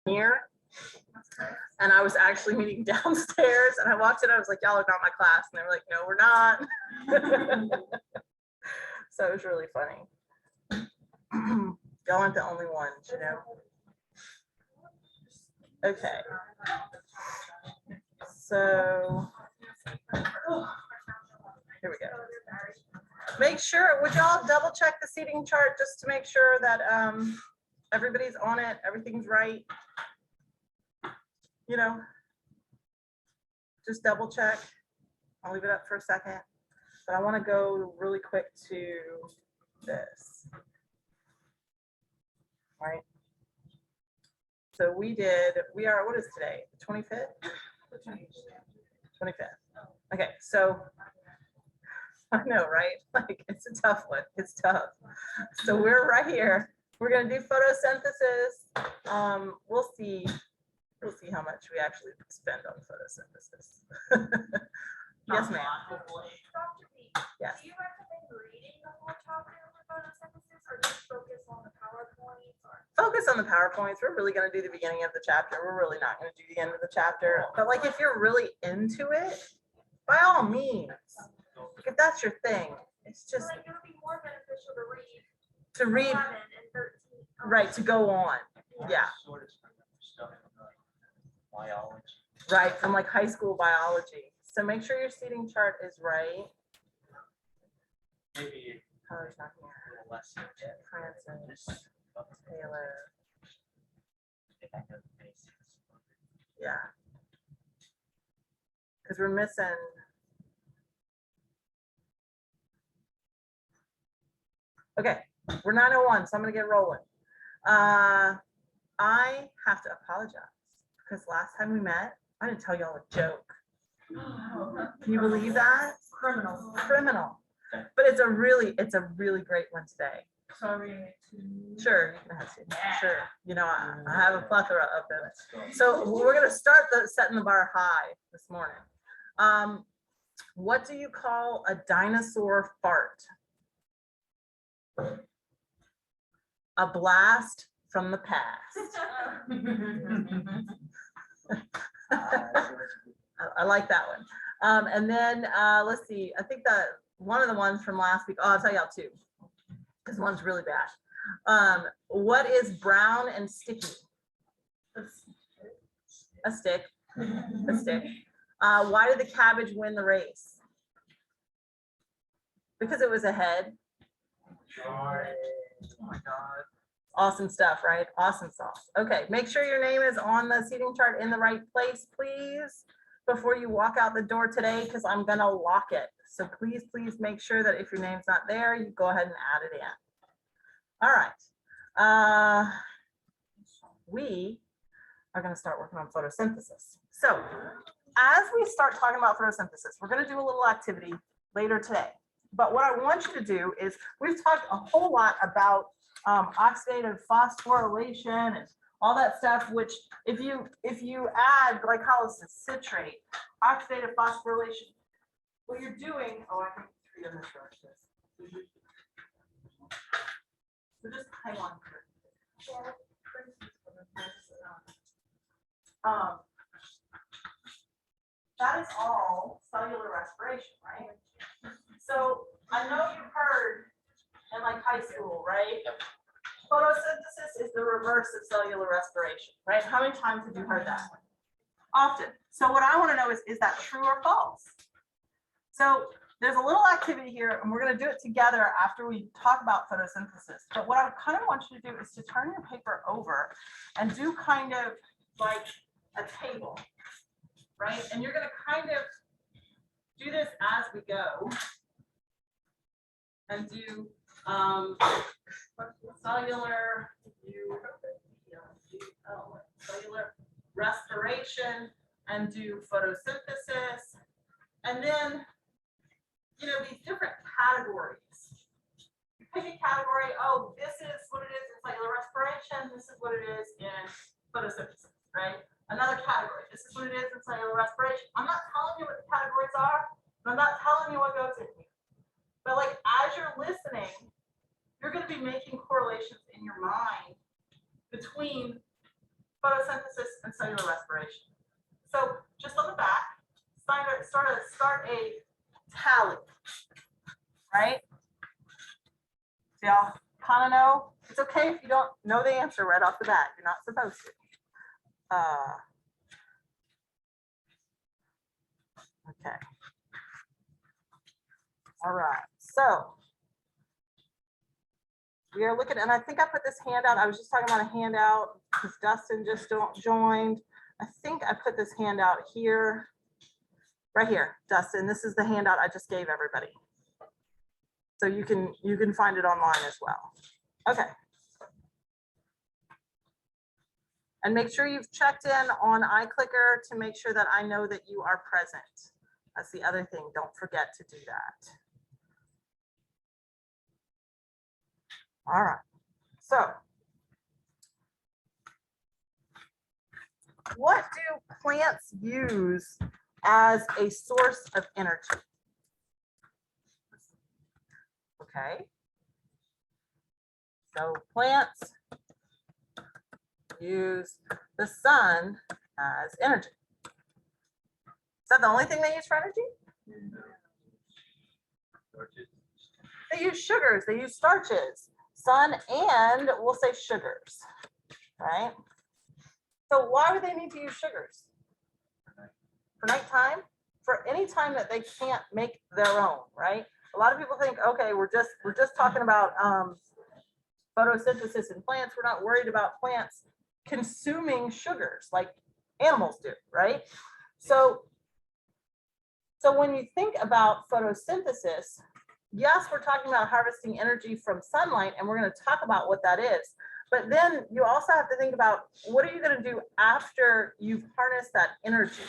here. And I was actually meeting downstairs, and I walked in, I was like, y'all are not my class. And they were like, no, we're not. So it was really funny. Y'all aren't the only ones, you know. Okay. So here we go. Make sure, would y'all double check the seating chart just to make sure that everybody's on it, everything's right. You know, just double check. I'll leave it up for a second, but I want to go really quick to this. All right. So we are, what is today? The 25th? 25th. Okay, so I know, right? Like, it's a tough one. It's tough. So we're right here. We're going to do photosynthesis. We'll see how much we actually spend on photosynthesis. Yes, ma'am. Yes. Do you recommend reading the whole chapter for photosynthesis, or just focus on the PowerPoints? Focus on the PowerPoints. We're really going to do the beginning of the chapter. We're really not going to do the end of the chapter. But like, if you're really into it, by all means, if that's your thing, it's just like, it would be more beneficial to read, 11 and 13. right, to go on. Yeah. Biology. Right, from like high school biology. So make sure your seating chart is right. Maybe Color's not here. a little less. Francis, Taylor. I think I know the basics. Yeah. Because we're missing. Okay, we're 9:01, so I'm gonna get rolling. I have to apologize because last time we met, I didn't tell y'all a joke. Can you believe that? Criminal. Criminal. But it's a really great one today. Sorry. Sure, you can have to. Sure. You know, I have a plethora of them. So we're gonna start setting the bar high this morning. What do you call a dinosaur fart? A blast from the past. I like that one. And then let's see. I think that one of the ones from last week. Oh, I'll tell y'all two, because one's really bad. What is brown and sticky? A stick. A stick. Why did the cabbage win the race? Because it was ahead. Oh my God. Awesome stuff, right? Awesome sauce. Okay, make sure your name is on the seating chart in the right place, please, before you walk out the door today, because I'm gonna lock it. So please make sure that if your name's not there, you go ahead and add it in. All right. We are gonna start working on photosynthesis. So as we start talking about photosynthesis, we're gonna do a little activity later today. But what I want you to do is, we've talked a whole lot about oxidative phosphorylation and all that stuff, which if you add glycolysis, citrate, oxidative phosphorylation, what you're doing, oh, I think 3 of them start this. So just hang on. That is all cellular respiration, right? So I know you've heard in like high school, right? Photosynthesis is the reverse of cellular respiration, right? How many times have you heard that one? Often. So what I want to know is that true or false? So there's a little activity here, and we're going to do it together after we talk about photosynthesis. But what I kind of want you to do is to turn your paper over and do kind of like a table, right? And you're going to kind of do this as we go. And do cellular respiration and do photosynthesis. And then, you know, these different categories. You pick a category, oh, this is what it is in cellular respiration, this is what it is in photosynthesis, right? Another category, this is what it is in cellular respiration. I'm not telling you what the categories are, and I'm not telling you what goes in here. But like, as you're listening, you're going to be making correlations in your mind between photosynthesis and cellular respiration. So just on the back, start a tally, right? So y'all kind of know, it's okay if you don't know the answer right off the bat. You're not supposed to. Okay. All right, so we are looking, and I think I put this handout. I was just talking about a handout because Dustin just joined. I think I put this handout here, right here, Dustin. This is the handout I just gave everybody. So you can find it online as well. Okay. And make sure you've checked in on iClicker to make sure that I know that you are present. That's the other thing. Don't forget to do that. All right. So what do plants use as a source of energy? Okay. So plants use the sun as energy. Is that the only thing they use for energy? They use sugars, they use starches, sun, and we'll say sugars, right? So why would they need to use sugars? For nighttime? For any time that they can't make their own, right? A lot of people think, okay, we're just talking about photosynthesis in plants. We're not worried about plants consuming sugars like animals do, right? So when you think about photosynthesis, yes, we're talking about harvesting energy from sunlight, and we're going to talk about what that is. But then you also have to think about what are you going to do after you've harnessed that energy,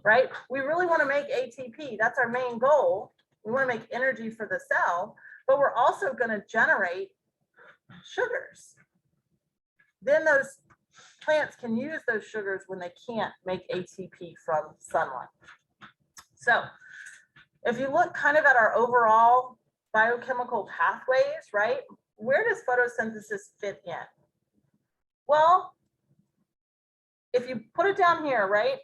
right? We really want to make ATP. That's our main goal. We want to make energy for the cell, but we're also going to generate sugars. Then those plants can use those sugars when they can't make ATP from sunlight. So if you look kind of at our overall biochemical pathways, right? Where does photosynthesis fit in? Well, if you put it down here, right?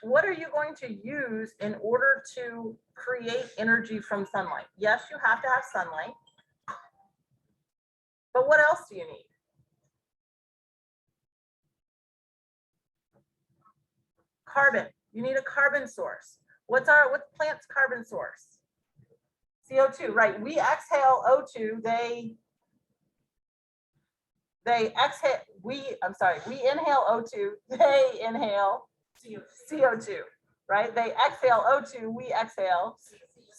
What are you going to use in order to create energy from sunlight? Yes, you have to have sunlight. But what else do you need? Carbon. You need a carbon source. What's plant's carbon source? CO2, right? We exhale O2. They exhale. We inhale O2. They inhale CO2, right? They exhale O2. We exhale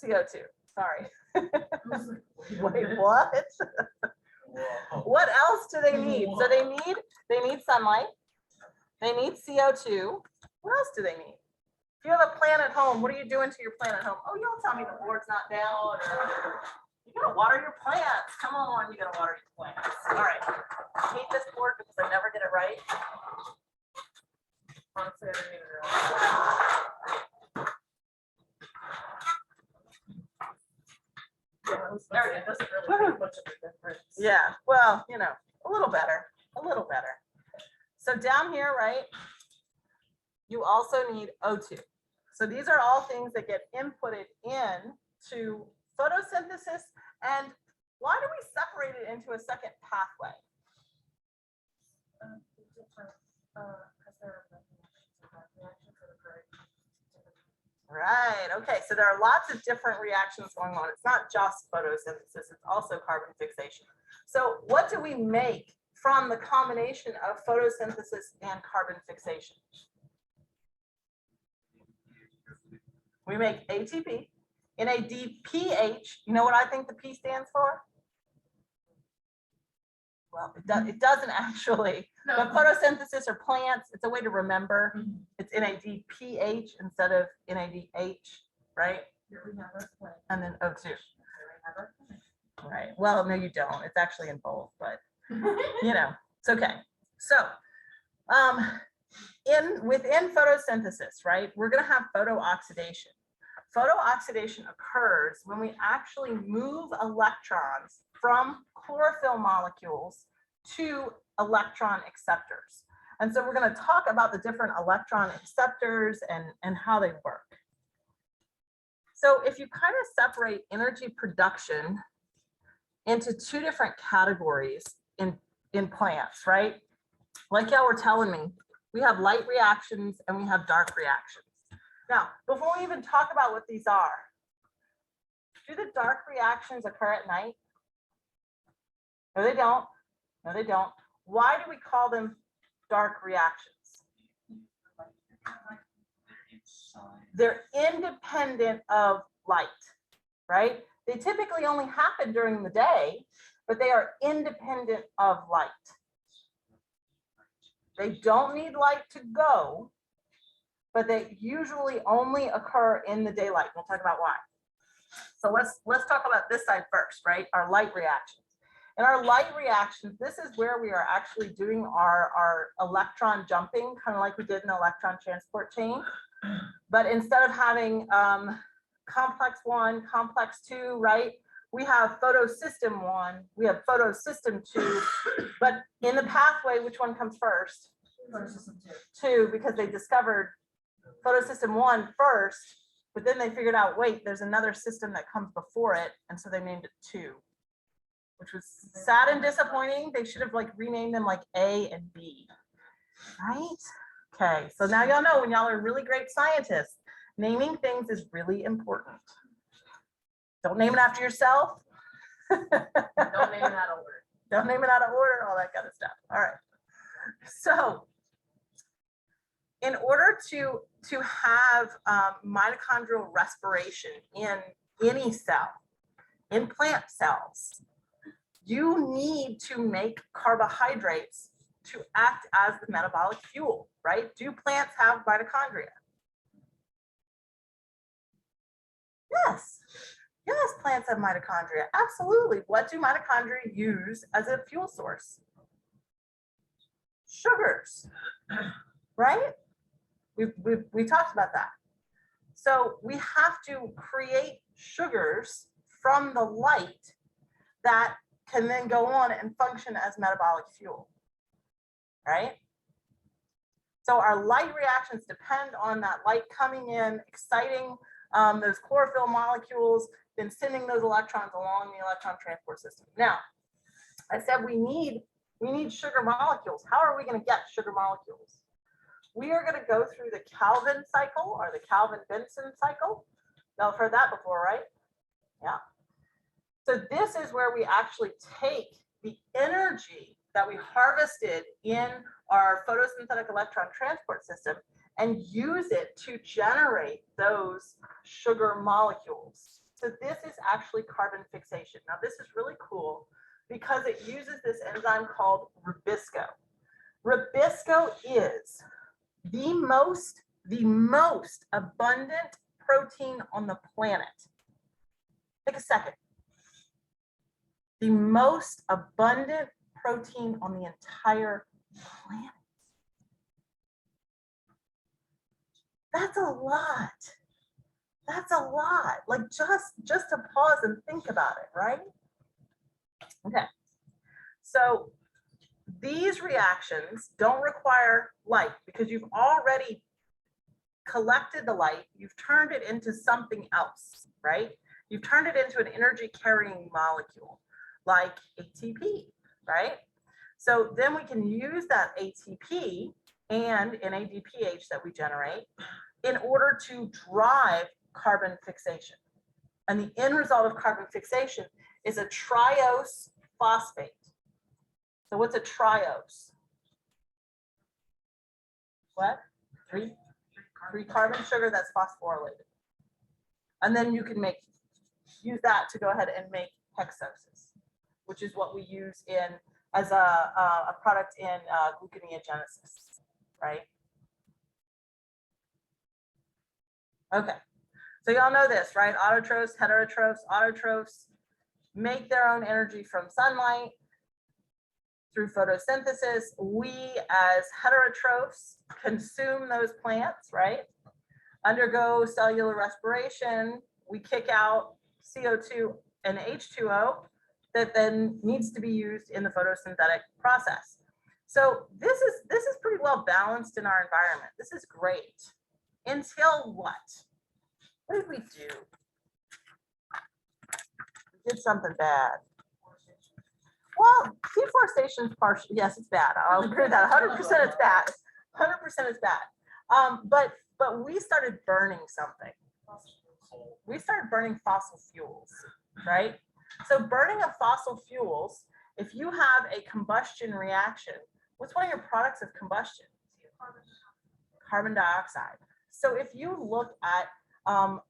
CO2. Sorry. Wait, what? What else do they need? So they need sunlight. They need CO2. What else do they need? If you have a plant at home, what are you doing to your plant at home? Oh, you don't tell me the board's not down. Or you gotta water your plants. Come on, you gotta water your plants. All right. I hate this board because I never get it right. Honestly, I didn't even realize. There it doesn't really make much of a difference. Yeah, well, you know, a little better, a little better. So down here, right, you also need O2. So these are all things that get inputted in to photosynthesis. And why do we separate it into a second pathway? Right, okay, so there are lots of different reactions going on. It's not just photosynthesis, it's also carbon fixation. So what do we make from the combination of photosynthesis and carbon fixation? We make ATP, NADPH. You know what I think the P stands for? Well, it doesn't actually, no. But photosynthesis or plants, it's a way to remember. Mm-hmm. It's NADPH instead of NADH, right? Here we have our plant. And then O2. Here we have our plant. Right, well, no, you don't. It's actually in both, but you know, it's okay. So within photosynthesis, right, we're going to have photooxidation. Photooxidation occurs when we actually move electrons from chlorophyll molecules to electron acceptors. And so we're going to talk about the different electron acceptors and how they work. So if you kind of separate energy production into two different categories in plants, right? Like y'all were telling me, we have light reactions and we have dark reactions. Now, before we even talk about what these are, do the dark reactions occur at night? No, they don't. No, they don't. Why do we call them dark reactions? They're independent of light, right? They typically only happen during the day, but they are independent of light. They don't need light to go, but they usually only occur in the daylight. We'll talk about why. So let's talk about this side first, right? Our light reactions. In our light reactions, this is where we are actually doing our electron jumping, kind of like we did in the electron transport chain. But instead of having complex 1, complex 2, right? We have photosystem 1, we have photosystem 2, but in the pathway, which one comes first? Photosystem 2, because they discovered photosystem 1 first, but then they figured out, wait, there's another system that comes before it, and so they named it 2, which was sad and disappointing. They should have like renamed them like A and B, right? Okay, so now y'all know when y'all are really great scientists, naming things is really important. Don't name it after yourself. Don't name it out of order. Don't name it out of order, all that kind of stuff. All right. So in order to have mitochondrial respiration in any cell, in plant cells, you need to make carbohydrates to act as the metabolic fuel, right? Do plants have mitochondria? Yes. Yes, plants have mitochondria. Absolutely. What do mitochondria use as a fuel source? Sugars, right? We talked about that. So we have to create sugars from the light that can then go on and function as metabolic fuel, right? So our light reactions depend on that light coming in, exciting those chlorophyll molecules, then sending those electrons along the electron transport system. Now, I said we need sugar molecules. How are we going to get sugar molecules? We are going to go through the Calvin cycle or the Calvin-Benson cycle. Y'all have heard that before, right? Yeah. So this is where we actually take the energy that we harvested in our photosynthetic electron transport system and use it to generate those sugar molecules. So this is actually carbon fixation. Now this is really cool because it uses this enzyme called Rubisco. Rubisco is the most abundant protein on the planet. Take a second. The most abundant protein on the entire planet. That's a lot. That's a lot. Like just to pause and think about it, right? Okay. So these reactions don't require light because you've already collected the light, you've turned it into something else, right? You've turned it into an energy carrying molecule like ATP, right? So then we can use that ATP and NADPH that we generate in order to drive carbon fixation. And the end result of carbon fixation is a triose phosphate. So what's a triose? What? Three carbon sugar that's phosphorylated. And then you can use that to go ahead and make hexoses, which is what we use as a product in gluconeogenesis, right? Okay, so y'all know this, right? Autotrophs, heterotrophs. Autotrophs make their own energy from sunlight through photosynthesis. We as heterotrophs consume those plants, right? Undergo cellular respiration. We kick out CO2 and H2O that then needs to be used in the photosynthetic process. So this is pretty well balanced in our environment. This is great. Until what? What did we do? We did something bad. Well, deforestation is partial. Yes, it's bad. I'll agree with that. 100% it's bad. 100% it's bad. But we started burning something. We started burning fossil fuels, right? So burning of fossil fuels, if you have a combustion reaction, what's one of your products of combustion? Carbon dioxide. So if you look at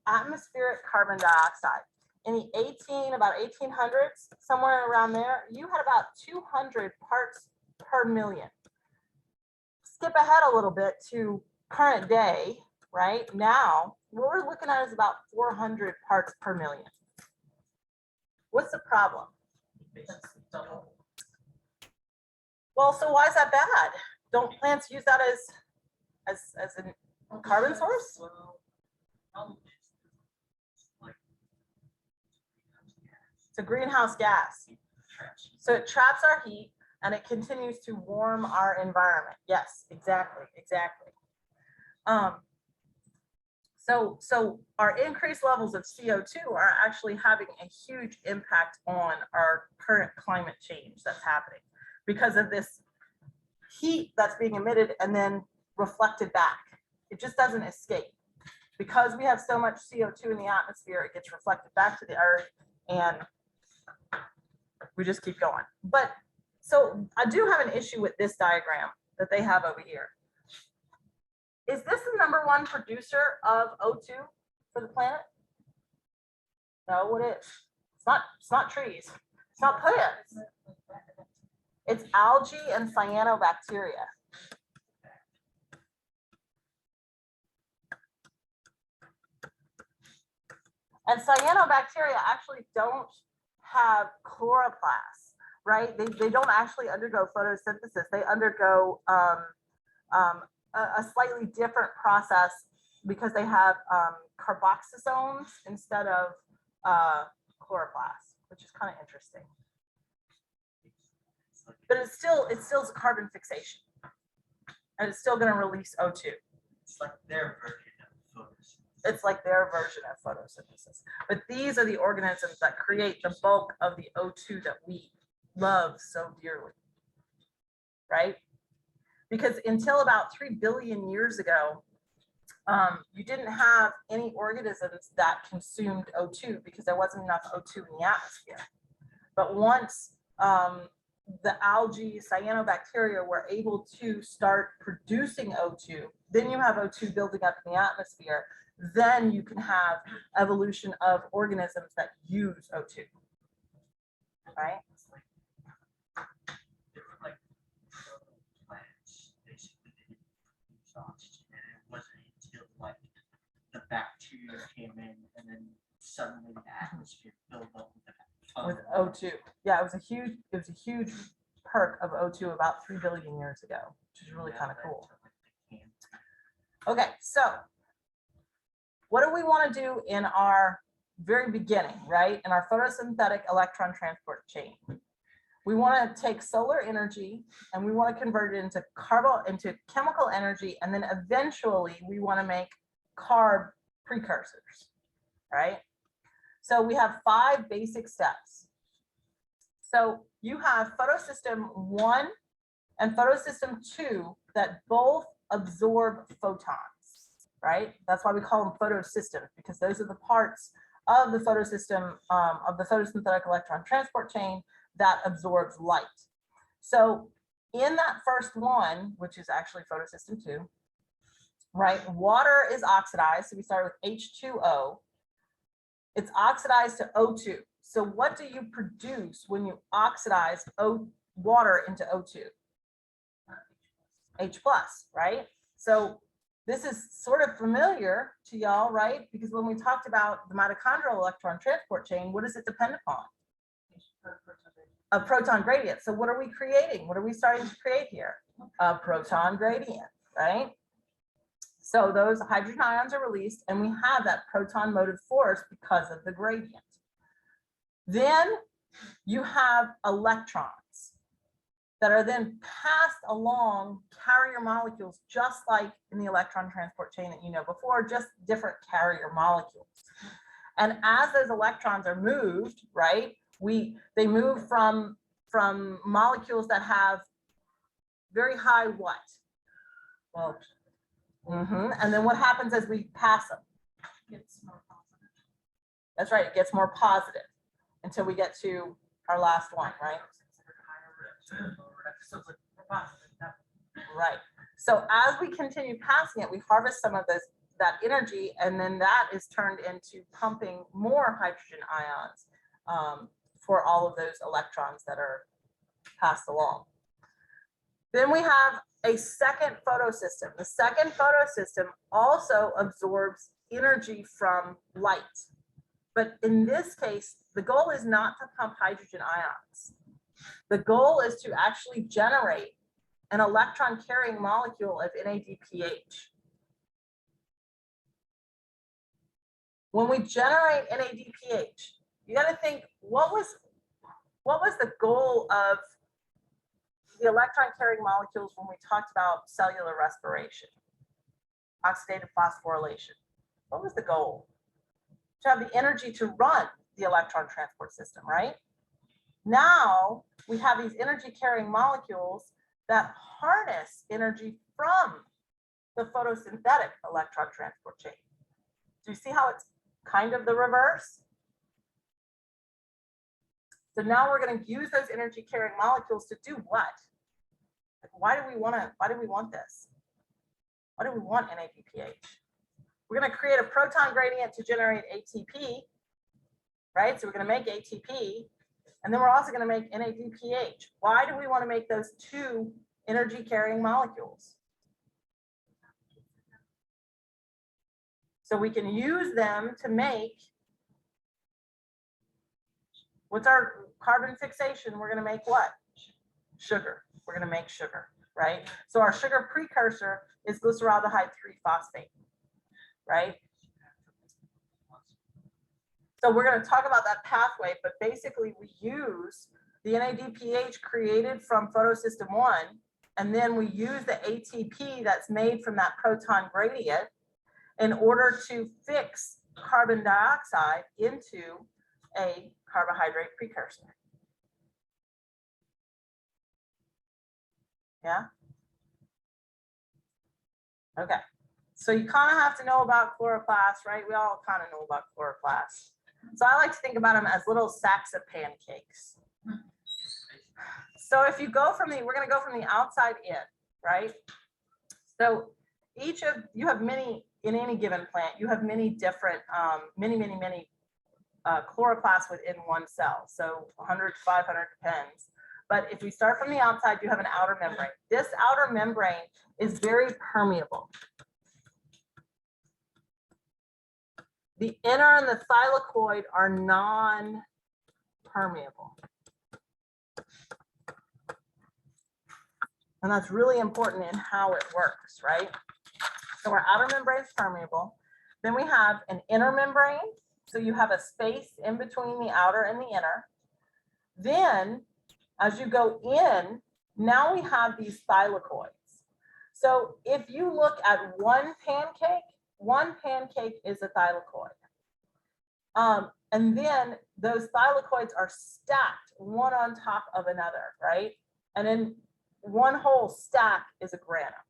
atmospheric carbon dioxide, in the about 1800s, somewhere around there, you had about 200 parts per million. Skip ahead a little bit to current day, right? Now, what we're looking at is about 400 parts per million. What's the problem? Well, so why is that bad? Don't plants use that as a carbon source? It's a greenhouse gas. So it traps our heat and it continues to warm our environment. Yes, exactly. So our increased levels of CO2 are actually having a huge impact on our current climate change that's happening because of this heat that's being emitted and then reflected back. It just doesn't escape. Because we have so much CO2 in the atmosphere, it gets reflected back to the earth and we just keep going. But so I do have an issue with this diagram that they have over here. Is this the #1 producer of O2 for the planet? No, what is? It's not trees. It's not plants. It's algae and cyanobacteria. And cyanobacteria actually don't have chloroplasts, right? They don't actually undergo photosynthesis. They undergo a slightly different process because they have carboxysomes instead of chloroplasts, which is kind of interesting. But it's still a carbon fixation, and it's still going to release O2. It's like their version of photosynthesis. It's like their version of photosynthesis. But these are the organisms that create the bulk of the O2 that we love so dearly, right? Because until about 3 billion years ago, you didn't have any organisms that consumed O2 because there wasn't enough O2 in the atmosphere. But once the algae, cyanobacteria were able to start producing O2, then you have O2 building up in the atmosphere. Then you can have evolution of organisms that use O2, right? They were like plants, basically they didn't produce oxygen, and it wasn't until like the bacteria came in and then suddenly the atmosphere filled up with O2. Yeah, it was a huge perk of O2 about 3 billion years ago, which is really kind of cool. Okay, so what do we want to do in our very beginning, right? In our photosynthetic electron transport chain. We want to take solar energy and we want to convert it into chemical energy, and then eventually we want to make carb precursors, right? So we have 5 basic steps. So you have photosystem 1 and photosystem 2 that both absorb photons, right? That's why we call them photosystems, because those are the parts of the photosystem, of the photosynthetic electron transport chain that absorbs light. So in that first one, which is actually photosystem 2, right? Water is oxidized. So we start with H2O. It's oxidized to O2. So what do you produce when you oxidize water into O2? H+, right? So this is sort of familiar to y'all, right? Because when we talked about the mitochondrial electron transport chain, what does it depend upon? A proton gradient. So what are we creating? What are we starting to create here? A proton gradient, right? So those hydrogen ions are released and we have that proton motive force because of the gradient. Then you have electrons. that are then passed along carrier molecules, just like in the electron transport chain that you know before, just different carrier molecules. And as those electrons are moved, right, they move from molecules that have very high what? Well, and then what happens as we pass them? It's more positive. That's right, it gets more positive until we get to our last one, right? Right. So as we continue passing it, we harvest some of that energy, and then that is turned into pumping more hydrogen ions for all of those electrons that are passed along. Then we have a second photosystem. The second photosystem also absorbs energy from light. But in this case, the goal is not to pump hydrogen ions. The goal is to actually generate an electron carrying molecule of NADPH. When we generate NADPH, you got to think, what was the goal of the electron carrying molecules when we talked about cellular respiration, oxidative phosphorylation? What was the goal? To have the energy to run the electron transport system, right? Now we have these energy carrying molecules that harness energy from the photosynthetic electron transport chain. Do you see how it's kind of the reverse? So now we're going to use those energy carrying molecules to do what? Like, why do we want this? Why do we want NADPH? We're going to create a proton gradient to generate ATP, right? So we're going to make ATP, and then we're also going to make NADPH. Why do we want to make those two energy carrying molecules? So we can use them to make, what's our carbon fixation? We're going to make what? Sugar. We're going to make sugar, right? So our sugar precursor is glyceraldehyde 3-phosphate, right? So we're going to talk about that pathway, but basically we use the NADPH created from photosystem 1, and then we use the ATP that's made from that proton gradient in order to fix carbon dioxide into a carbohydrate precursor. Yeah? Okay. So you kind of have to know about chloroplasts, right? We all kind of know about chloroplasts. So I like to think about them as little sacks of pancakes. So if you go from we're going to go from the outside in, right? So you have many, in any given plant, you have many different, many chloroplasts within one cell. So 100 to 500 depends. But if we start from the outside, you have an outer membrane. This outer membrane is very permeable. The inner and the thylakoid are non-permeable. And that's really important in how it works, right? So our outer membrane is permeable. Then we have an inner membrane. So you have a space in between the outer and the inner. Then as you go in, now we have these thylakoids. So if you look at one pancake is a thylakoid. And then those thylakoids are stacked one on top of another, right? And then one whole stack is a grana.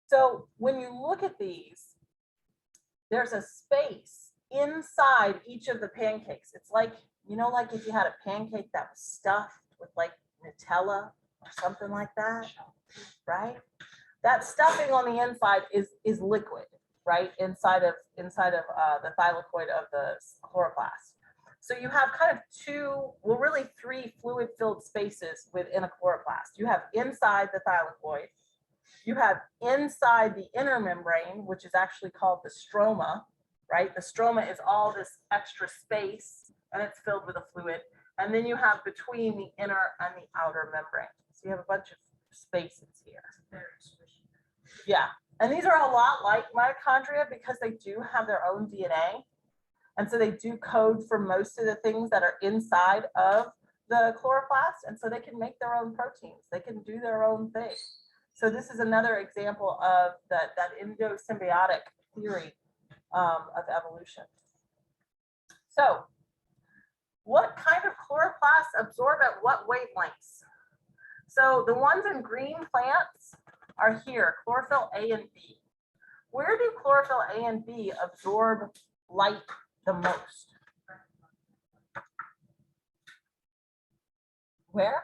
So when you look at these, there's a space inside each of the pancakes. It's like, you know, like if you had a pancake that was stuffed with like Nutella or something like that, right? That stuffing on the inside is liquid, right? Inside of the thylakoid of the chloroplast. So you have kind of really three fluid-filled spaces within a chloroplast. You have inside the thylakoid, you have inside the inner membrane, which is actually called the stroma, right? The stroma is all this extra space and it's filled with a fluid. And then you have between the inner and the outer membrane. So you have a bunch of spaces here. Yeah, and these are a lot like mitochondria because they do have their own DNA. And so they do code for most of the things that are inside of the chloroplasts, and so they can make their own proteins. They can do their own thing. So this is another example of that endosymbiotic theory of evolution. So what kind of chloroplasts absorb at what wavelengths? So the ones in green plants are here, chlorophyll A and B. Where do chlorophyll A and B absorb light the most? Where?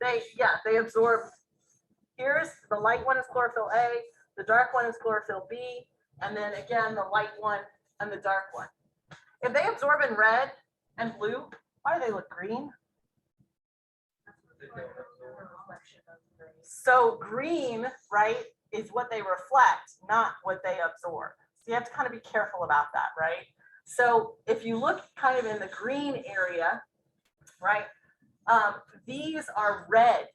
They absorb. Here's the light one is chlorophyll A, the dark one is chlorophyll B, and then again the light one and the dark one. If they absorb in red and blue, why do they look green? So green, right, is what they reflect, not what they absorb. So you have to kind of be careful about that, right? So if you look kind of in the green area, right, these are red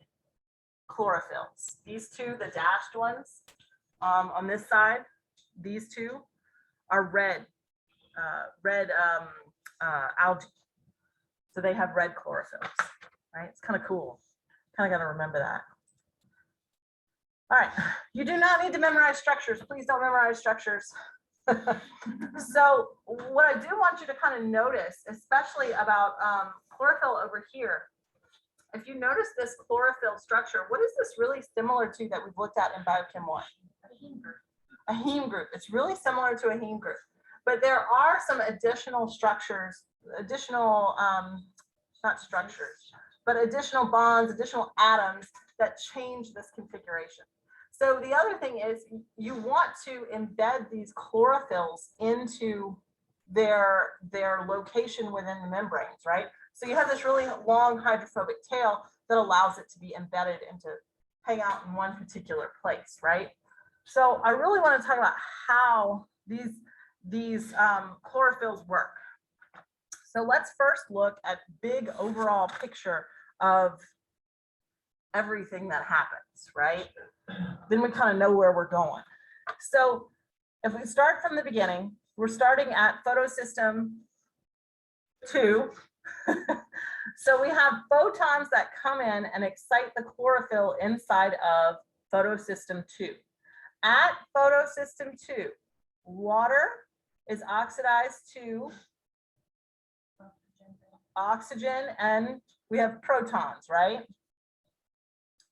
chlorophylls. These two, the dashed ones on this side, these two are red algae. So they have red chlorophylls, right? It's kind of cool. Kind of got to remember that. All right, you do not need to memorize structures. Please don't memorize structures. So what I do want you to kind of notice, especially about chlorophyll over here, if you notice this chlorophyll structure, what is this really similar to that we've looked at in Biochem 1? A heme group. It's really similar to a heme group. But there are some additional structures, additional, not structures, but additional bonds, additional atoms that change this configuration. So the other thing is you want to embed these chlorophylls into their location within the membranes, right? So you have this really long hydrophobic tail that allows it to be embedded into hang out in one particular place, right? So I really want to talk about how these chlorophylls work. So let's first look at big overall picture of everything that happens, right? Then we kind of know where we're going. So if we start from the beginning, we're starting at photosystem 2. So we have photons that come in and excite the chlorophyll inside of photosystem 2. At photosystem 2, water is oxidized to oxygen, and we have protons, right?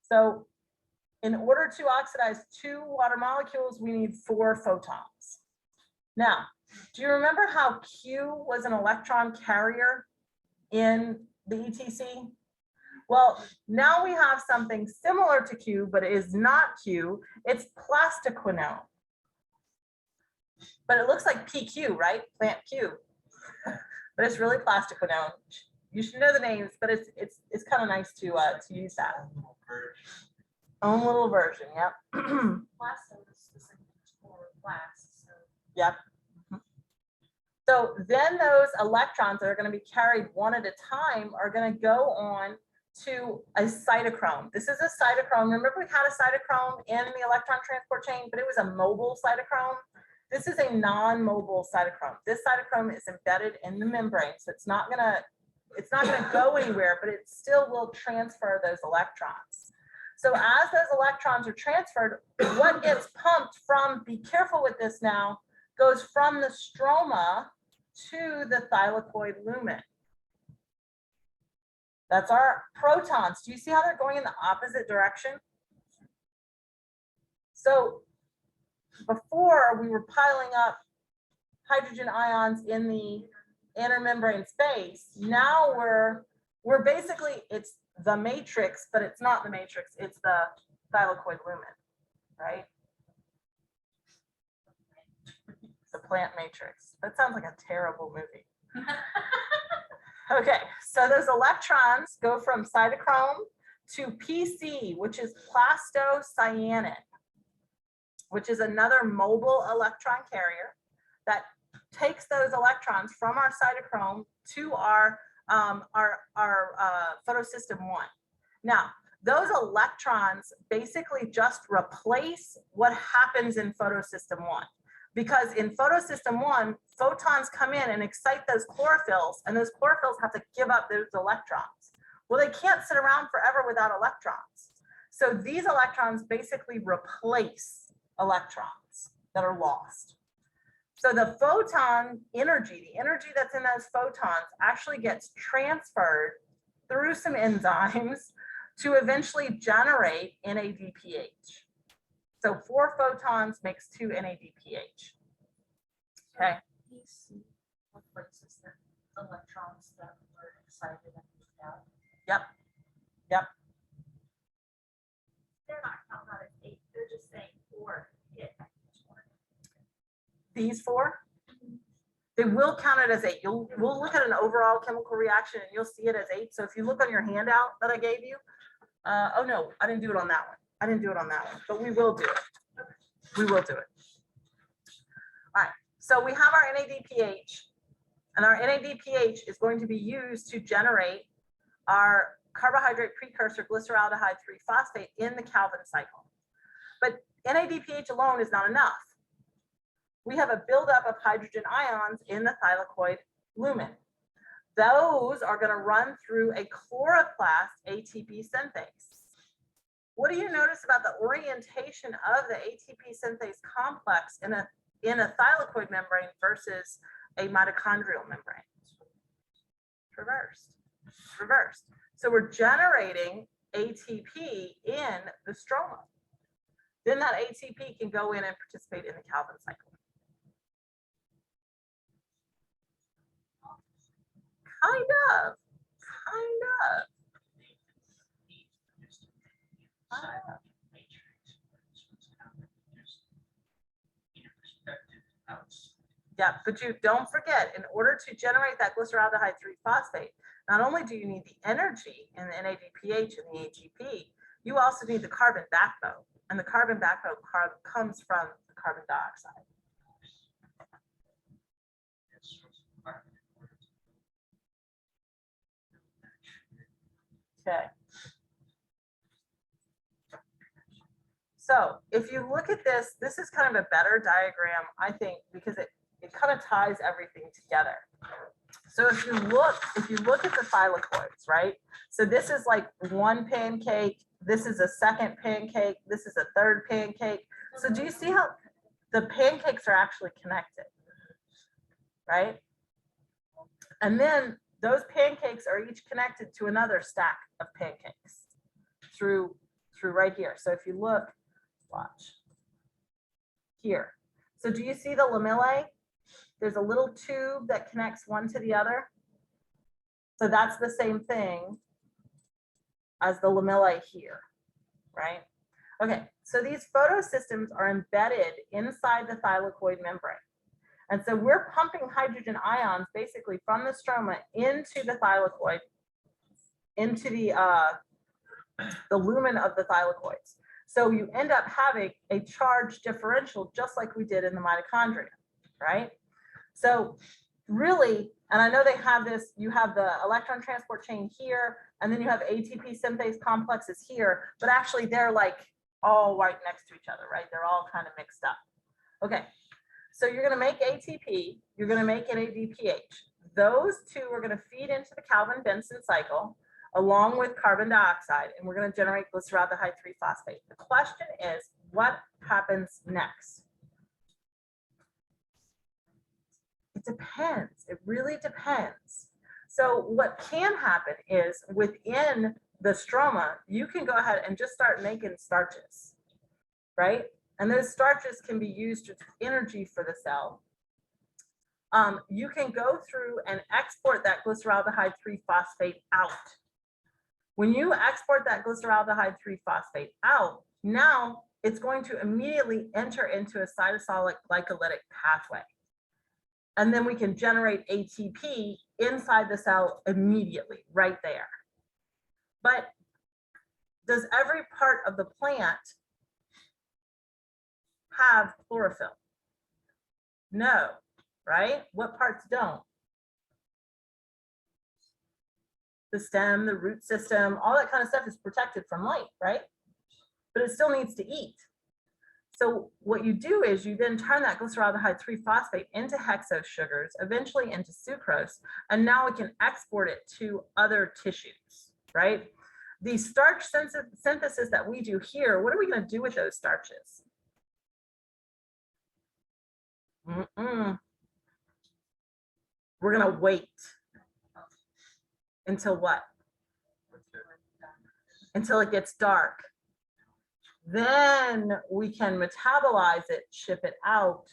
So in order to oxidize 2 water molecules, we need 4 photons. Now, do you remember how Q was an electron carrier in the ETC? Well, now we have something similar to Q, but it is not Q. It's plastoquinone. But it looks like PQ, right? Plant Q. But it's really plastoquinone. You should know the names, but it's kind of nice to use that. Own little version, yep. Yep. So then those electrons that are going to be carried one at a time are going to go on to a cytochrome. This is a cytochrome. Remember we had a cytochrome in the electron transport chain, but it was a mobile cytochrome. This is a non-mobile cytochrome. This cytochrome is embedded in the membrane, so it's not gonna go anywhere, but it still will transfer those electrons. So as those electrons are transferred, what gets pumped from, be careful with this now, goes from the stroma to the thylakoid lumen. That's our protons. Do you see how they're going in the opposite direction? So before we were piling up hydrogen ions in the inner membrane space. Now we're basically, it's the matrix, but it's not the matrix. It's the thylakoid lumen, right? The plant matrix. That sounds like a terrible movie. Okay, so those electrons go from cytochrome to PC, which is plastocyanin, which is another mobile electron carrier that takes those electrons from our cytochrome to our photosystem 1. Now, those electrons basically just replace what happens in photosystem 1. Because in photosystem 1, photons come in and excite those chlorophylls, and those chlorophylls have to give up those electrons. Well, they can't sit around forever without electrons. So these electrons basically replace electrons that are lost. So the photon energy, the energy that's in those photons actually gets transferred through some enzymes to eventually generate NADPH. So 4 photons makes 2 NADPH. Okay. These replaces the electrons that were excited and moved out. Yep. Yep. They're not counting out as 8. They're just saying 4 hit each one. These 4, they will count it as 8. We'll look at an overall chemical reaction and you'll see it as 8. So if you look on your handout that I gave you, oh no, I didn't do it on that one. I didn't do it on that one, but we will do it. We will do it. All right, so we have our NADPH, and our NADPH is going to be used to generate our carbohydrate precursor glyceraldehyde 3-phosphate in the Calvin cycle. But NADPH alone is not enough. We have a buildup of hydrogen ions in the thylakoid lumen. Those are going to run through a chloroplast ATP synthase. What do you notice about the orientation of the ATP synthase complex in a thylakoid membrane versus a mitochondrial membrane? Reversed. Reversed. So we're generating ATP in the stroma. Then that ATP can go in and participate in the Calvin cycle. Kind of. Yeah, but you don't forget, in order to generate that glyceraldehyde 3-phosphate, not only do you need the energy in the NADPH and the ATP, you also need the carbon backbone. And the carbon backbone comes from the carbon dioxide. Okay. So if you look at this, this is kind of a better diagram, I think, because it kind of ties everything together. So if you look at the thylakoids, right? So this is like one pancake, this is a second pancake, this is a third pancake. So do you see how the pancakes are actually connected, right? And then those pancakes are each connected to another stack of pancakes through right here. So if you look, watch here. So do you see the lamellae? There's a little tube that connects one to the other. So that's the same thing as the lamellae here, right? Okay, so these photosystems are embedded inside the thylakoid membrane. And so we're pumping hydrogen ions basically from the stroma into the thylakoid, into the lumen of the thylakoids. So you end up having a charge differential just like we did in the mitochondria, right? So really, and I know they have this, you have the electron transport chain here, and then you have ATP synthase complexes here, but actually they're like all right next to each other, right? They're all kind of mixed up. Okay, so you're gonna make ATP, you're gonna make NADPH. Those two are gonna feed into the Calvin-Benson cycle along with carbon dioxide, and we're gonna generate glyceraldehyde 3-phosphate. The question is, what happens next? It depends. It really depends. So what can happen is within the stroma, you can go ahead and just start making starches, right? And those starches can be used as energy for the cell. You can go through and export that glyceraldehyde 3-phosphate out. When you export that glyceraldehyde 3-phosphate out, now it's going to immediately enter into a cytosolic glycolytic pathway. And then we can generate ATP inside the cell immediately, right there. But does every part of the plant have chlorophyll? No, right? What parts don't? The stem, the root system, all that kind of stuff is protected from light, right? But it still needs to eat. So what you do is you then turn that glyceraldehyde 3-phosphate into hexose sugars, eventually into sucrose, and now we can export it to other tissues, right? The starch synthesis that we do here, what are we going to do with those starches? We're going to wait until what? Until it gets dark. Then we can metabolize it, ship it out,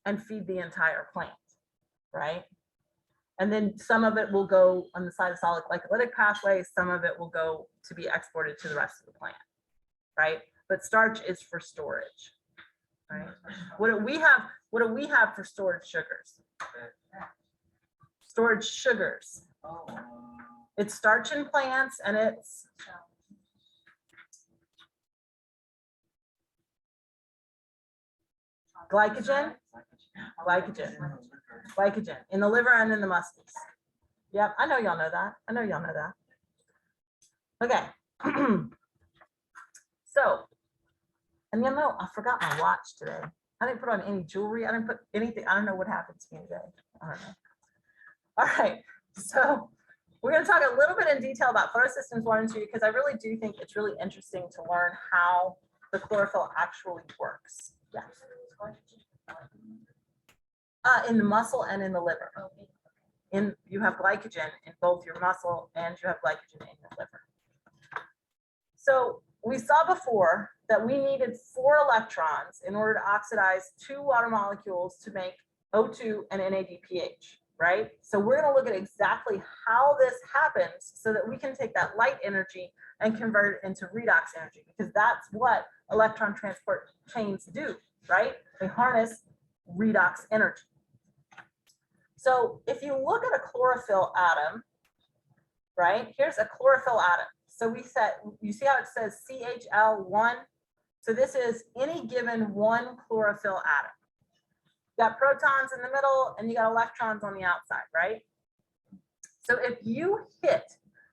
and feed the entire plant, right? And then some of it will go on the cytosolic glycolytic pathway, some of it will go to be exported to the rest of the plant, right? But starch is for storage, right? What do we have for storage sugars? Storage sugars. It's starch in plants, and it's glycogen in the liver and in the muscles. Yep, I know y'all know that. I know y'all know that. Okay. So, and you know, I forgot my watch today. I didn't put on any jewelry. I didn't put anything. I don't know what happened to me today. I don't know. All right. So we're going to talk a little bit in detail about photosystems 1 and 2, because I really do think it's really interesting to learn how the chlorophyll actually works. Yeah. In the muscle and in the liver. You have glycogen in both your muscle and you have glycogen in your liver. So we saw before that we needed 4 electrons in order to oxidize 2 water molecules to make O2 and NADPH, right? So we're going to look at exactly how this happens so that we can take that light energy and convert it into redox energy, because that's what electron transport chains do, right? They harness redox energy. So if you look at a chlorophyll atom, right, here's a chlorophyll atom. So we said, you see how it says CHL1? So this is any given 1 chlorophyll atom. You got protons in the middle and you got electrons on the outside, right? So if you hit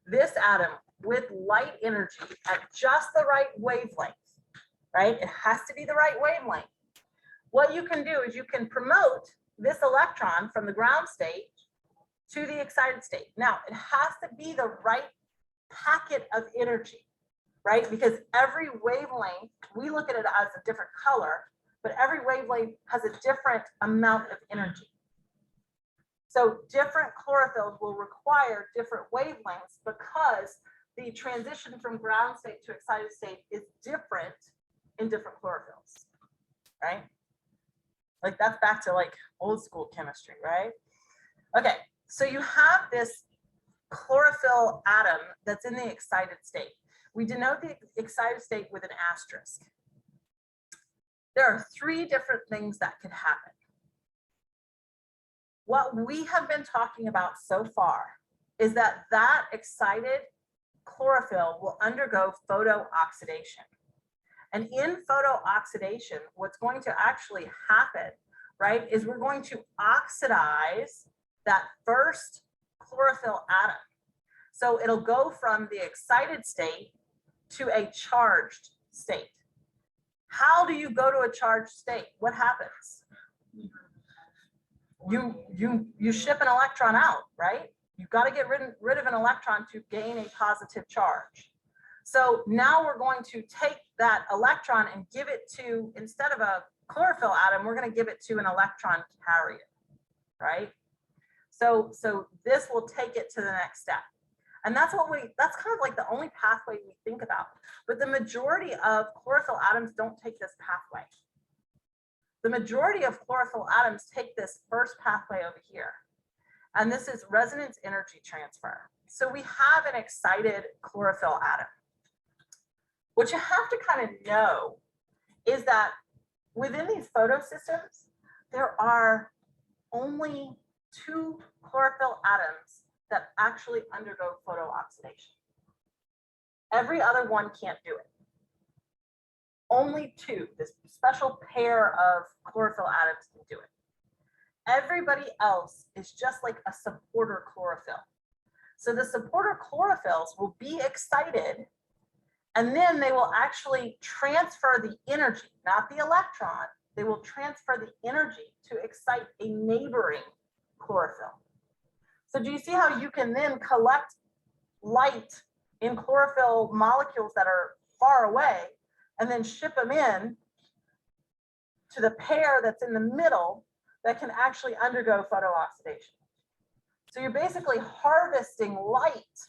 this atom with light energy at just the right wavelength, right? It has to be the right wavelength. What you can do is you can promote this electron from the ground state to the excited state. Now, it has to be the right packet of energy, right? Because every wavelength, we look at it as a different color, but every wavelength has a different amount of energy. So different chlorophylls will require different wavelengths because the transition from ground state to excited state is different in different chlorophylls, right? Like that's back to like old school chemistry, right? Okay, so you have this chlorophyll atom that's in the excited state. We denote the excited state with an asterisk. There are 3 different things that could happen. What we have been talking about so far is that that excited chlorophyll will undergo photooxidation. And in photooxidation, what's going to actually happen, right, is we're going to oxidize that first chlorophyll atom. So it'll go from the excited state to a charged state. How do you go to a charged state? What happens? You ship an electron out, right? You've got to get rid of an electron to gain a positive charge. So now we're going to take that electron and give it to, instead of a chlorophyll atom, we're going to give it to an electron carrier, right? So this will take it to the next step. And that's kind of like the only pathway we think about. But the majority of chlorophyll atoms don't take this pathway. The majority of chlorophyll atoms take this first pathway over here. And this is resonance energy transfer. So we have an excited chlorophyll atom. What you have to kind of know is that within these photosystems, there are only 2 chlorophyll atoms that actually undergo photooxidation. Every other one can't do it. Only 2, this special pair of chlorophyll atoms can do it. Everybody else is just like a supporter chlorophyll. So the supporter chlorophylls will be excited And then they will actually transfer the energy, not the electron. They will transfer the energy to excite a neighboring chlorophyll. So do you see how you can then collect light in chlorophyll molecules that are far away and then ship them in to the pair that's in the middle that can actually undergo photooxidation? So you're basically harvesting light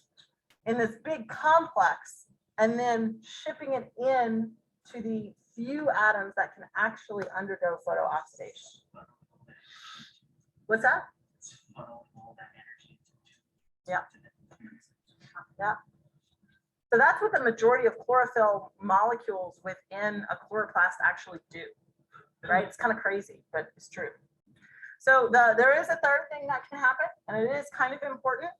in this big complex and then shipping it in to the few atoms that can actually undergo photooxidation. What's that? Yeah. Yeah. So that's what the majority of chlorophyll molecules within a chloroplast actually do, right? It's kind of crazy, but it's true. So there is a third thing that can happen, and it is kind of important.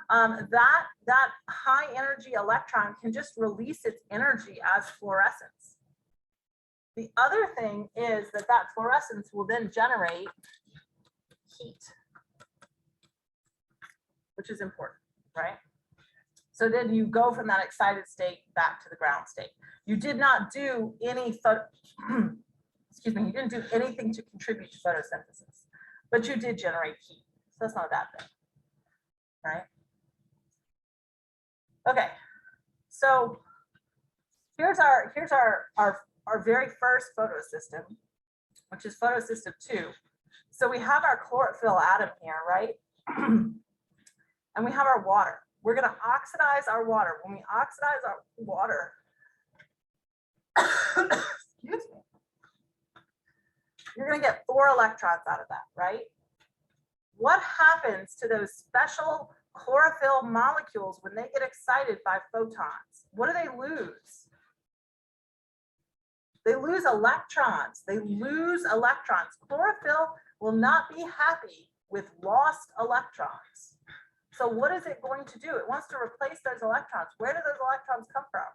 That high energy electron can just release its energy as fluorescence. The other thing is that fluorescence will then generate heat, which is important, right? So then you go from that excited state back to the ground state. You did not do any, excuse me, you didn't do anything to contribute to photosynthesis, but you did generate heat. So that's not a bad thing, right? Okay, so here's our very first photosystem, which is photosystem 2. So we have our chlorophyll atom here, right? And we have our water. We're going to oxidize our water. When we oxidize our water, excuse me, you're going to get 4 electrons out of that, right? What happens to those special chlorophyll molecules when they get excited by photons? What do they lose? They lose electrons. They lose electrons. Chlorophyll will not be happy with lost electrons. So what is it going to do? It wants to replace those electrons. Where do those electrons come from?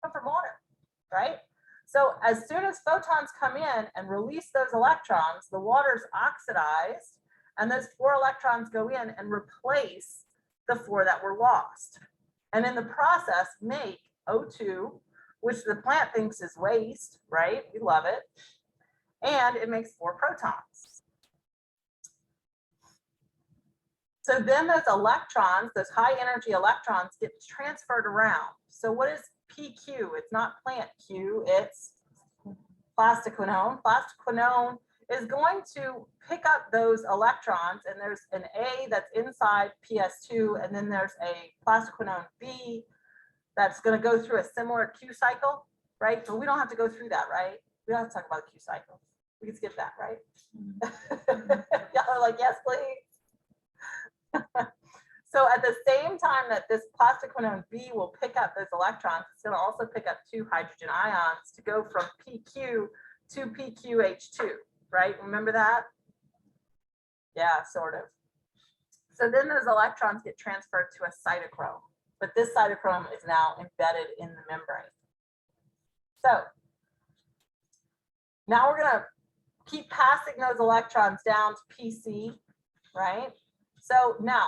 Come from water, right? So as soon as photons come in and release those electrons, the water's oxidized, and those 4 electrons go in and replace the 4 that were lost. And in the process, make O2, which the plant thinks is waste, right? We love it. And it makes 4 protons. So then those electrons, those high energy electrons, get transferred around. So what is PQ? It's not plant Q, it's plastoquinone. Plastoquinone is going to pick up those electrons, and there's an A that's inside PS2, and then there's a plastoquinone B that's going to go through a similar Q cycle, right? But we don't have to go through that, right? We don't have to talk about the Q cycle. We can skip that, right? Y'all are like, yes, please. So at the same time that this plastoquinone B will pick up those electrons, it's going to also pick up 2 hydrogen ions to go from PQ to PQH2, right? Remember that? Yeah, sort of. So then those electrons get transferred to a cytochrome, but this cytochrome is now embedded in the membrane. So now we're going to keep passing those electrons down to PC, right? So now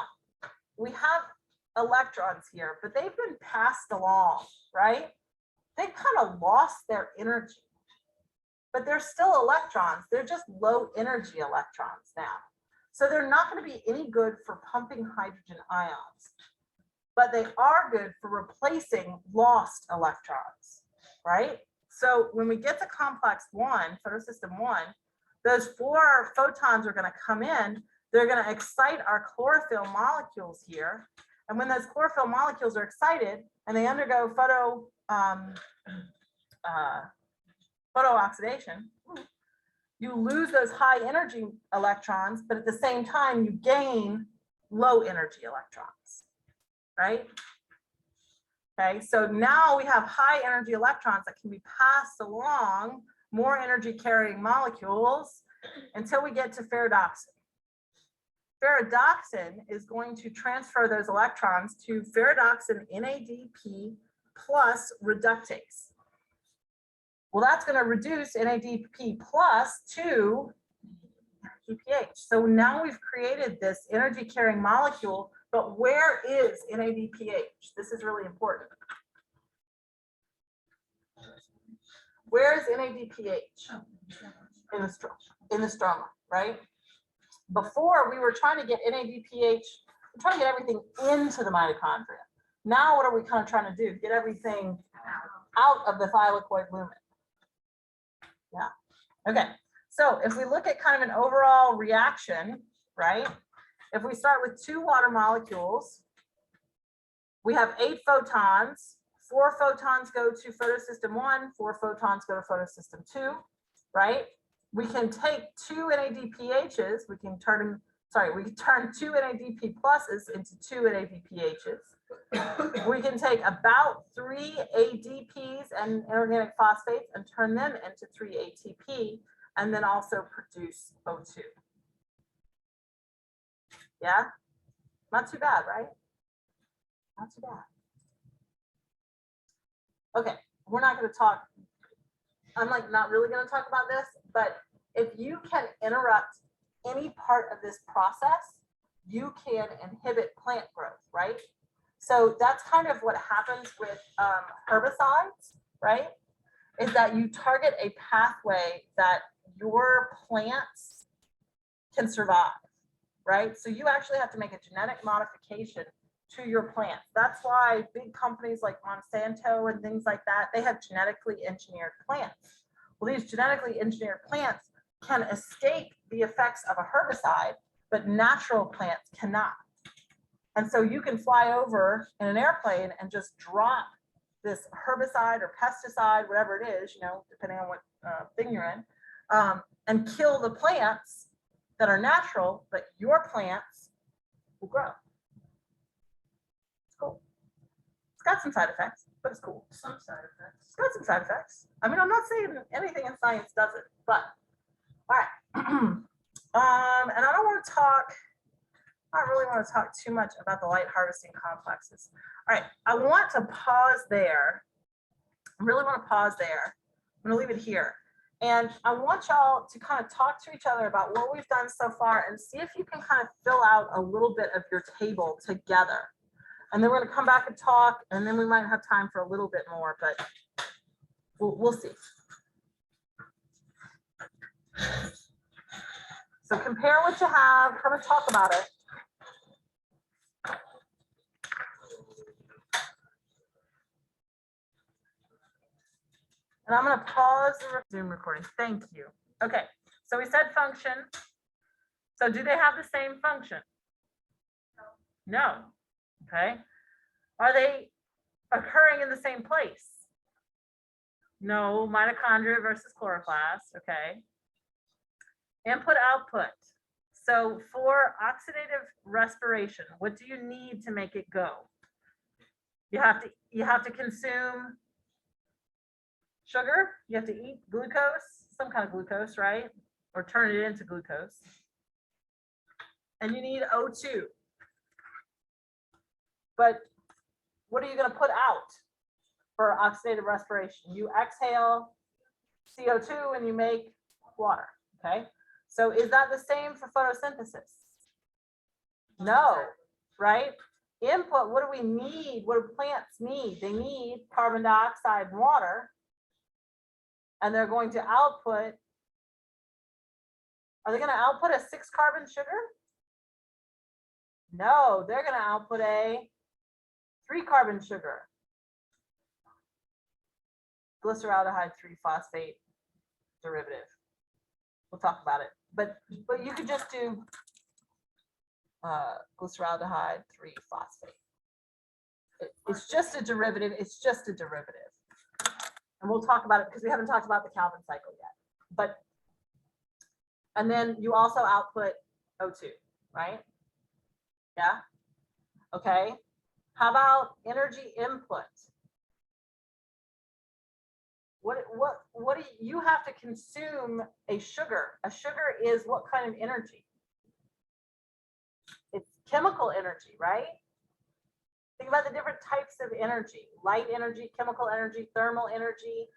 we have electrons here, but they've been passed along, right? They've kind of lost their energy, but they're still electrons. They're just low energy electrons now. So they're not going to be any good for pumping hydrogen ions, but they are good for replacing lost electrons, right? So when we get to complex 1, photosystem 1, those 4 photons are going to come in. They're going to excite our chlorophyll molecules here. And when those chlorophyll molecules are excited and they undergo photooxidation, you lose those high energy electrons, but at the same time, you gain low energy electrons, right? Okay, so now we have high energy electrons that can be passed along more energy carrying molecules until we get to ferredoxin. Ferredoxin is going to transfer those electrons to ferredoxin NADP plus reductase. Well, that's going to reduce NADP plus to PPH. So now we've created this energy carrying molecule, but where is NADPH? This is really important. Where is NADPH? In the stroma, right? Before we were trying to get NADPH, we're trying to get everything into the mitochondria. Now what are we kind of trying to do? Get everything out of the thylakoid lumen. Yeah. Okay. So if we look at kind of an overall reaction, right? If we start with 2 water molecules, we have 8 photons. 4 photons go to photosystem 1, 4 photons go to photosystem 2, right? We can take 2 NADPHs, we can turn 2 NADP pluses into 2 NADPHs. We can take about 3 ADPs and inorganic phosphates and turn them into 3 ATP, and then also produce O2. Yeah, not too bad, right? Not too bad. Okay, we're not going to talk, I'm like not really going to talk about this, but if you can interrupt any part of this process, you can inhibit plant growth, right? So that's kind of what happens with herbicides, right? Is that you target a pathway that your plants can survive, right? So you actually have to make a genetic modification to your plants. That's why big companies like Monsanto and things like that, they have genetically engineered plants. Well, these genetically engineered plants can escape the effects of a herbicide, but natural plants cannot. And so you can fly over in an airplane and just drop this herbicide or pesticide, whatever it is, you know, depending on what thing you're in, and kill the plants that are natural, but your plants will grow. It's cool. It's got some side effects, but it's cool. Some side effects. It's got some side effects. I mean, I'm not saying anything in science doesn't, but all right. And I don't want to talk, I don't really want to talk too much about the light harvesting complexes. All right, I want to pause there. I really want to pause there. I'm going to leave it here. And I want y'all to kind of talk to each other about what we've done so far and see if you can kind of fill out a little bit of your table together. And then we're going to come back and talk, and then we might have time for a little bit more, but we'll see. So compare what you have, kind of talk about it. And I'm going to pause the Zoom recording. Thank you. Okay, so we said function. So do they have the same function? No. Okay. Are they occurring in the same place? No. Mitochondria versus chloroplasts. Okay. Input output. So for oxidative respiration, what do you need to make it go? You have to consume sugar, you have to eat glucose, some kind of glucose, right? Or turn it into glucose. And you need O2. But what are you going to put out for oxidative respiration? You exhale CO2 and you make water, okay? So is that the same for photosynthesis? No, right? Input, what do we need? What do plants need? They need carbon dioxide and water. And they're going to output, are they going to output a 6-carbon sugar? No, they're going to output a 3-carbon sugar. Glyceraldehyde 3-phosphate derivative. We'll talk about it. But you could just do glyceraldehyde 3-phosphate. It's just a derivative. It's just a derivative. And we'll talk about it because we haven't talked about the Calvin cycle yet. But, and then you also output O2, right? Yeah. Okay. How about energy input? What do you have to consume a sugar? A sugar is what kind of energy? It's chemical energy, right? Think about the different types of energy: light energy, chemical energy, thermal energy,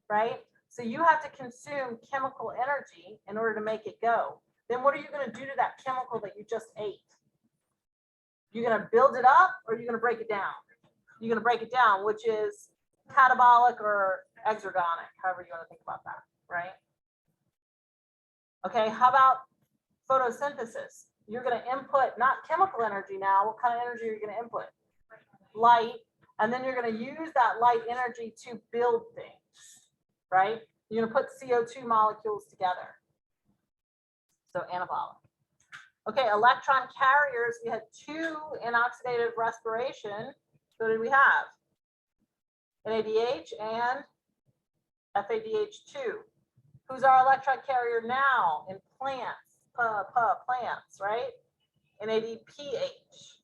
right? So you have to consume chemical energy in order to make it go. Then what are you going to do to that chemical that you just ate? You're going to build it up, or you're going to break it down? You're going to break it down, which is catabolic or exergonic, however you want to think about that, right? Okay, how about photosynthesis? You're going to input not chemical energy now. What kind of energy are you going to input? Light. And then you're going to use that light energy to build things, right? You're going to put CO2 molecules together. So anabolic. Okay, electron carriers. We had 2 in oxidative respiration. So what did we have? NADH and FADH2. Who's our electron carrier now in plants? Plants, right? NADPH.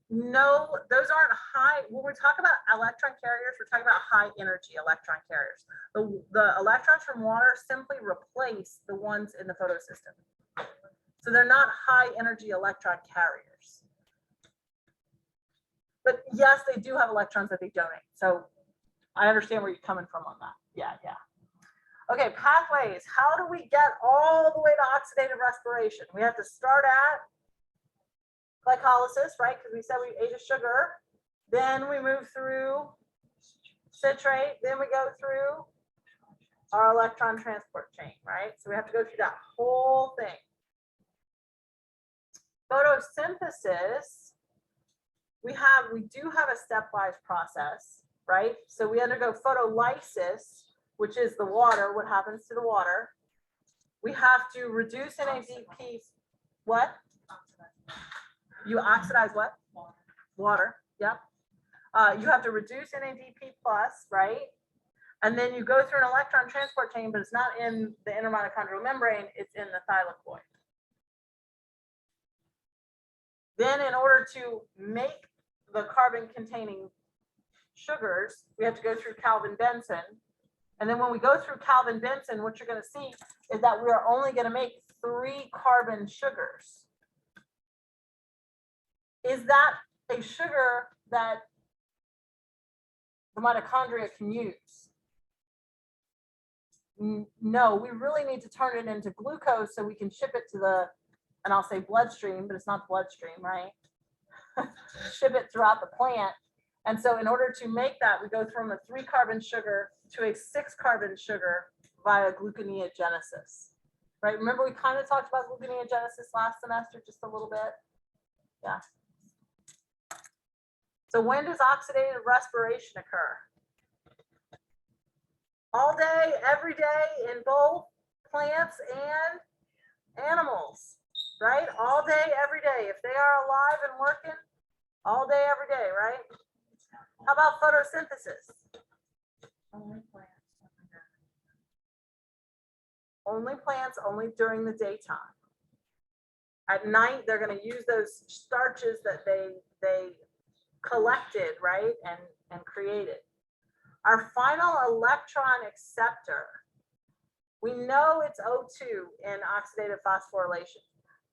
No, those aren't high. When we talk about electron carriers, we're talking about high energy electron carriers. The electrons from water simply replace the ones in the photosystem. So they're not high energy electron carriers. But yes, they do have electrons that they donate. So I understand where you're coming from on that. Yeah. Okay, pathways. How do we get all the way to oxidative respiration? We have to start at glycolysis, right? Because we said we ate a sugar. Then we move through citrate. Then we go through our electron transport chain, right? So we have to go through that whole thing. Photosynthesis, we do have a stepwise process, right? So we undergo photolysis, which is the water. What happens to the water? We have to reduce NADP. What? You oxidize what? Water. Yep. You have to reduce NADP plus, right? And then you go through an electron transport chain, but it's not in the inner mitochondrial membrane, it's in the thylakoid. Then in order to make the carbon containing sugars, we have to go through Calvin-Benson. And then when we go through Calvin-Benson, what you're going to see is that we are only going to make 3 carbon sugars. Is that a sugar that the mitochondria can use? No, we really need to turn it into glucose so we can ship it to the, and I'll say bloodstream, but it's not the bloodstream, right? Ship it throughout the plant. And so in order to make that, we go from a 3 carbon sugar to a 6 carbon sugar via gluconeogenesis, right? Remember we kind of talked about gluconeogenesis last semester, just a little bit. Yeah. So when does oxidative respiration occur? All day, every day in both plants and animals, right? All day, every day. If they are alive and working, all day, every day, right? How about photosynthesis? Only plants, only during the daytime. At night, they're going to use those starches that they collected, right, and created. Our final electron acceptor, we know it's O2 in oxidative phosphorylation,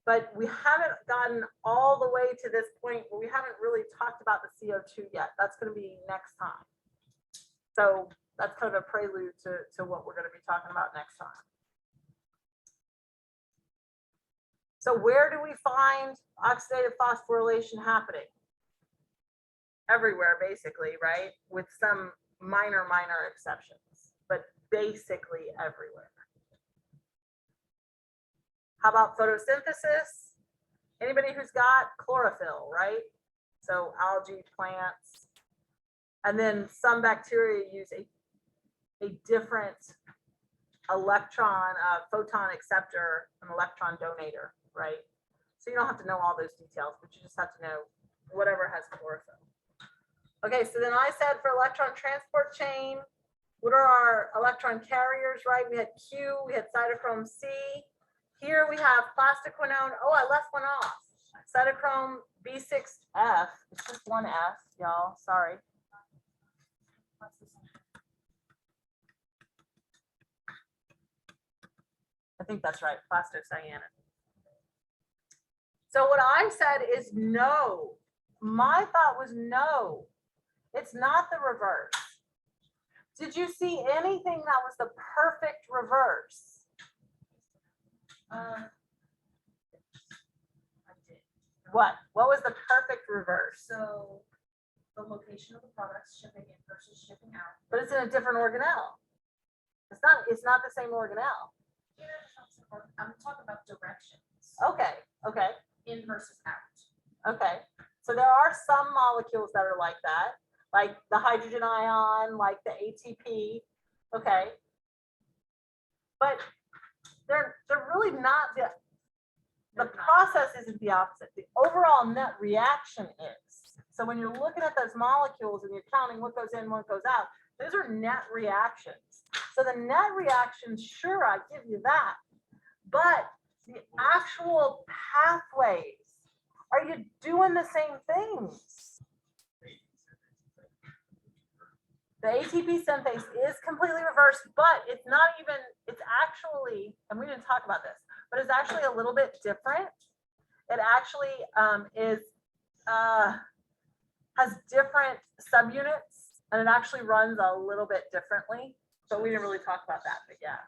but we haven't gotten all the way to this point where we haven't really talked about the CO2 yet. That's going to be next time. So that's kind of a prelude to what we're going to be talking about next time. So where do we find oxidative phosphorylation happening? Everywhere, basically, right? With some minor exceptions, but basically everywhere. How about photosynthesis? Anybody who's got chlorophyll, right? So algae, plants, and then some bacteria use a different electron, photon acceptor, an electron donator, right? So you don't have to know all those details, but you just have to know whatever has chlorophyll. Okay, so then I said for electron transport chain, what are our electron carriers, right? We had Q, we had cytochrome C. Here we have plastoquinone. Oh, I left one off. Cytochrome B6F. It's just one F, y'all. Sorry. I think that's right. Plastocyanin. So what I said is no. My thought was no. It's not the reverse. Did you see anything that was the perfect reverse? I did. What was the perfect reverse? So the location of the products shipping in versus shipping out. But it's in a different organelle. It's not the same organelle. Yeah, I'm talking about directions. Okay, okay, In versus out. okay. So there are some molecules that are like that, like the hydrogen ion, like the ATP. Okay. But they're really not the process isn't the opposite. The overall net reaction is. So when you're looking at those molecules and you're counting what goes in, what goes out, those are net reactions. So the net reactions, sure, I give you that. But the actual pathways, are you doing the same things? The ATP synthase is completely reversed, but it's not even, it's actually, and we didn't talk about this, but it's actually a little bit different. It actually has different subunits, and it actually runs a little bit differently, but we didn't really talk about that, but yeah.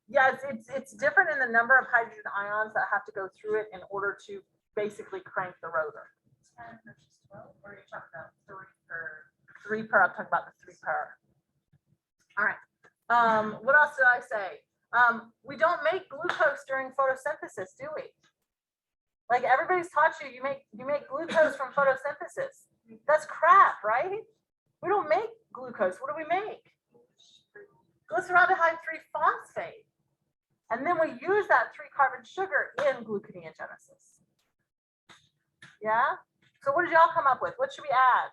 Yeah, it's different in the number of hydrogen ions that have to go through it in order to basically crank the rotor. 10 versus 12, or are you talking about 3 per? 3 per, I'm talking about the 3 per. All right. What else did I say? We don't make glucose during photosynthesis, do we? Like everybody's taught you, you make glucose from photosynthesis. That's crap, right? We don't make glucose. What do we make? Glyceraldehyde 3-phosphate. And then we use that 3-carbon sugar in gluconeogenesis. Yeah? So what did y'all come up with? What should we add?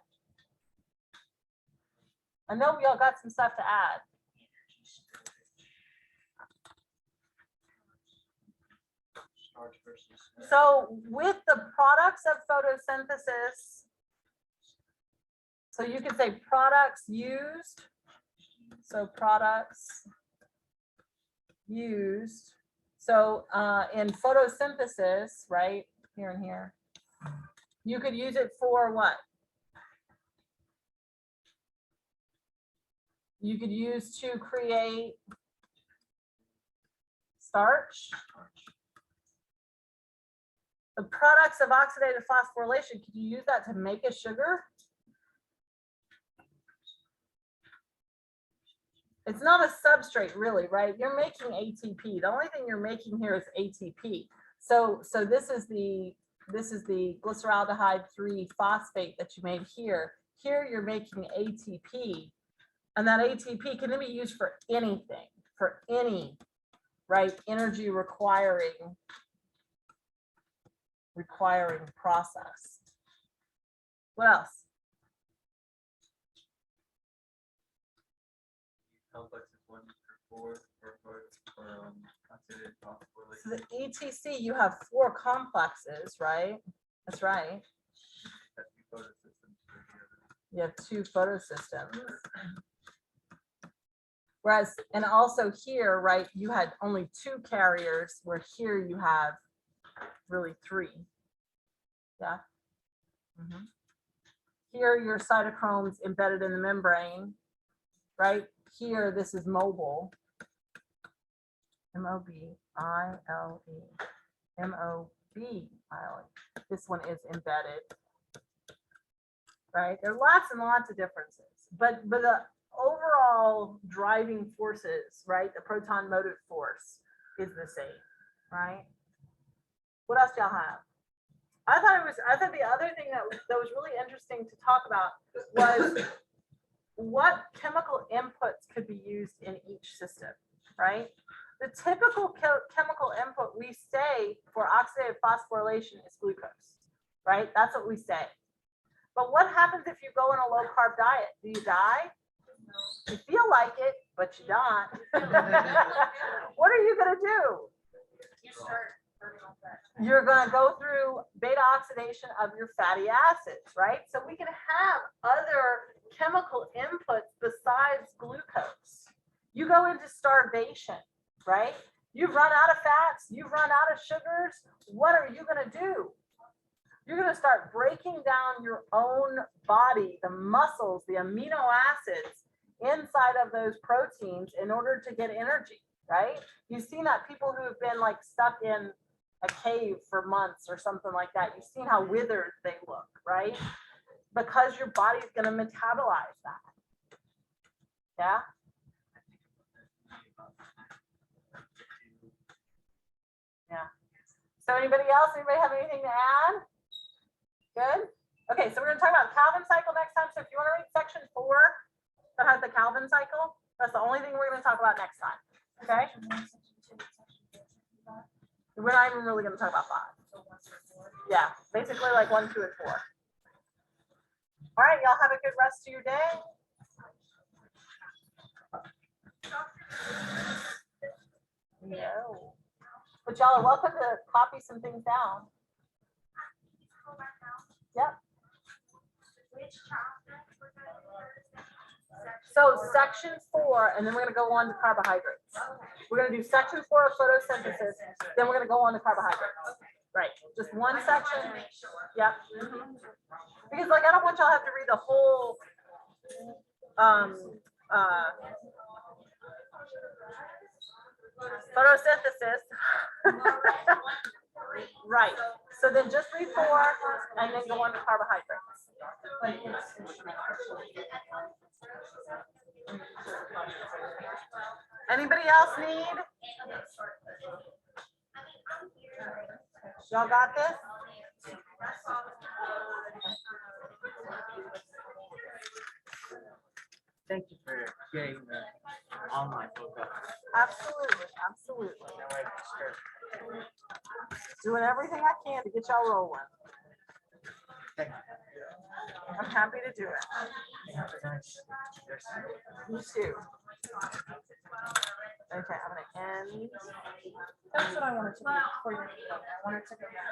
I know we all got some stuff to add. So with the products of photosynthesis, so you could say products used. So products used. So in photosynthesis, right here and here, you could use it for what? You could use to create starch. The products of oxidative phosphorylation, could you use that to make a sugar? It's not a substrate really, right? You're making ATP. The only thing you're making here is ATP. So this is the glyceraldehyde 3-phosphate that you made here. Here you're making ATP, and that ATP can be used for anything, for any, right, energy requiring process. What else? Complex is 1 for 4 oxidative phosphorylation. So the ETC, you have 4 complexes, right? That's right. That's 2 photosystems for the other. You have 2 photosystems. Whereas, and also here, right, you had only 2 carriers, where here you have really 3. Yeah. Mhm. Here, your cytochrome's embedded in the membrane, right? Here, this is mobile. M-O-B-I-L-E. M-O-B-I-L-E. This one is embedded. Right? There are lots and lots of differences. But the overall driving forces, right? The proton motive force is the same, right? What else do y'all have? I thought the other thing that was really interesting to talk about was what chemical inputs could be used in each system, right? The typical chemical input we say for oxidative phosphorylation is glucose, right? That's what we say. But what happens if you go on a low carb diet? Do you die? You feel like it, but you don't. What are you going to do? You start burning off that. You're going to go through beta oxidation of your fatty acids, right? So we can have other chemical inputs besides glucose. You go into starvation, right? You've run out of fats, you've run out of sugars. What are you going to do? You're going to start breaking down your own body, the muscles, the amino acids inside of those proteins in order to get energy, right? You've seen that people who have been like stuck in a cave for months or something like that, you've seen how withered they look, right? Because your body's going to metabolize that. Yeah. Yeah. So anybody else? Anybody have anything to add? Good. Okay, so we're going to talk about Calvin cycle next time. So if you want to read section 4 that has the Calvin cycle, that's the only thing we're going to talk about next time. Okay. We're not even really going to talk about 5. Yeah, basically like 1, 2, and 4. All right, y'all have a good rest of your day. No. But y'all are welcome to copy some things down. Yep. Which chapter we're gonna do? So section 4, and then we're going to go on to carbohydrates. We're going to do section 4 of photosynthesis, then we're going to go on to carbohydrates. Right, just one section. Yep. Because like I don't want y'all to have to read the whole photosynthesis. Right. So then just read 4 and then go on to carbohydrates. Anybody else need? Y'all got this? Thank you for getting the online book up. Absolutely, absolutely. Now I can start. Doing everything I can to get y'all rolling. Thank I'm happy to do it. you. Nice. You too. Okay, I'm gonna end. That's what I wanted to do for you. I wanted to go.